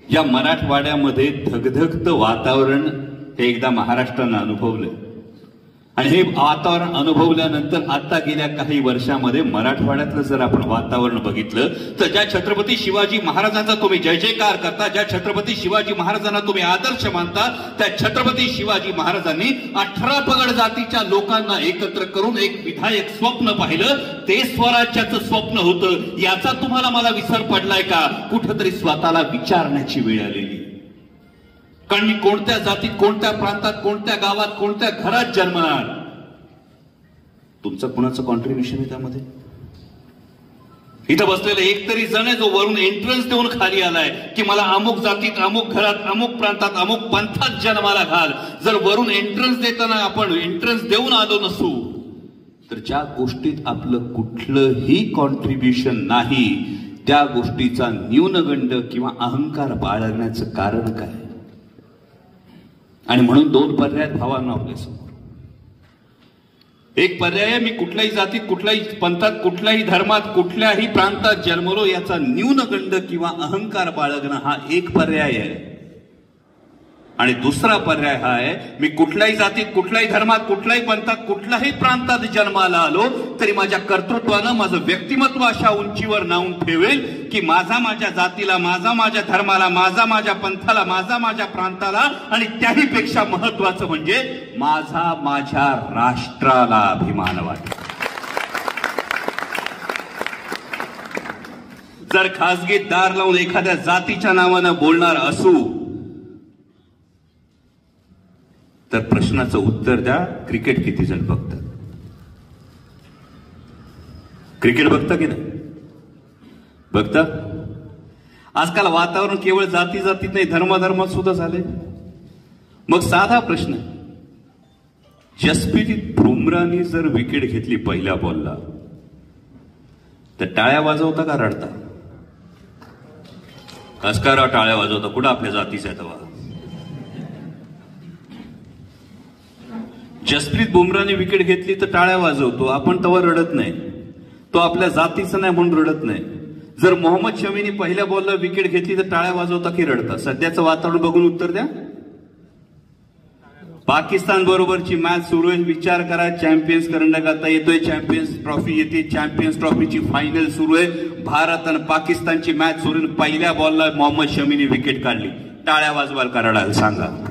या मराठवाड्यामध्ये धगधगतं वातावरण हे एकदा महाराष्ट्रानं अनुभवलं आणि हे वातावरण अनुभवल्यानंतर आता गेल्या काही वर्षांमध्ये मराठवाड्यातलं जर आपण वातावरण बघितलं तर ज्या छत्रपती शिवाजी महाराजांचा तुम्ही जय जयकार करता, ज्या छत्रपती शिवाजी महाराजांना तुम्ही आदर्श मानता, त्या छत्रपती शिवाजी महाराजांनी 18 पगड जातीच्या लोकांना एकत्र करून एक विधायक स्वप्न पाहिलं. ते स्वराज्याचं स्वप्न होतं. याचा तुम्हाला मला विसर पडलाय का? कुठेतरी स्वतःला विचारण्याची वेळ आलेली. कारण मी कोणत्या जातीत, कोणत्या प्रांतात, कोणत्या गावात, कोणत्या घरात जन्मणार, तुमचं कोणाचं कॉन्ट्रीब्युशन आहे त्यामध्ये? इथं बसलेला एक तरी जण आहे जो वरून एंट्रन्स देऊन खाली आलाय की मला अमुक जातीत, अमुक घरात, अमुक प्रांतात, अमुक पंथात जन्माला घाल. जर वरून एंट्रन्स देताना आपण एंट्रन्स देऊन आलो नसू तर ज्या गोष्टीत आपलं कुठलंही कॉन्ट्रीब्युशन नाही त्या गोष्टीचा न्यूनगंड किंवा अहंकार बाळगण्याचं कारण काय? आणि म्हणून दोन पर्याय भावांना आपल्यासमोर. एक पर्याय, मी कुठल्याही जातीत, कुठल्याही पंथात, कुठल्याही धर्मात, कुठल्याही प्रांतात जन्मलो याचा न्यूनगंड किंवा अहंकार बाळगणं हा एक पर्याय आहे. आणि दुसरा पर्याय हा आहे, मी कुठल्याही जातीत, कुठल्याही धर्मात, कुठल्याही पंथात, कुठल्याही प्रांतात जन्माला आलो तरी माझ्या कर्तृत्वानं माझं व्यक्तिमत्व अशा उंचीवर नावून ठेवेल की माझा माझ्या जातीला, माझा माझ्या धर्माला, माझा माझ्या पंथाला, माझा माझ्या प्रांताला आणि त्याही पेक्षा महत्वाचं म्हणजे माझा माझ्या राष्ट्राला अभिमान वाटतो. जर खासगी दार लावून एखाद्या जातीच्या नावानं बोलणार असू तर प्रश्नाचं उत्तर द्या, क्रिकेट किती जण बघतात? क्रिकेट बघता की नाही? बघता? आजकाल वातावरण केवळ जाती जातीत नाही, धर्मात सुद्धा झाले. मग साधा प्रश्न, जसप्रीत बुमराहने जर विकेट घेतली पहिल्या बॉलला तर टाळ्या वाजवता का रडता? कसकाराव टाळ्या वाजवता? कुठं आपल्या जातीचा आहे तेव्हा? जसप्रीत बुमराहने विकेट घेतली तर टाळ्या वाजवतो आपण, तेव्हा रडत नाही. तो आपल्या जातीचं नाही म्हणून रडत नाही. जर मोहम्मद शमीने पहिल्या बॉलला विकेट घेतली तर टाळ्या वाजवता की रडता? सध्याचं वातावरण बघून उत्तर द्या. पाकिस्तान बरोबरची मॅच सुरू आहे, विचार करा. चॅम्पियन्स करंडक आता येतोय, चॅम्पियन्स ट्रॉफी येते, चॅम्पियन्स ट्रॉफीची फायनल सुरू आहे. भारत आणि पाकिस्तानची मॅच सुरू, पहिल्या बॉलला मोहम्मद शमीने विकेट काढली, टाळ्या वाजवाल का रडाल? सांगा.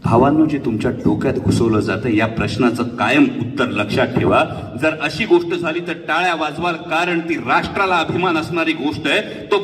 भावांनो, जे तुमच्या डोक्यात घुसवलं जातं या प्रश्नाचं कायम उत्तर लक्षात ठेवा. जर अशी गोष्ट झाली तर टाळ्या वाजवाल, कारण ती राष्ट्राला अभिमान असणारी गोष्ट आहे. तो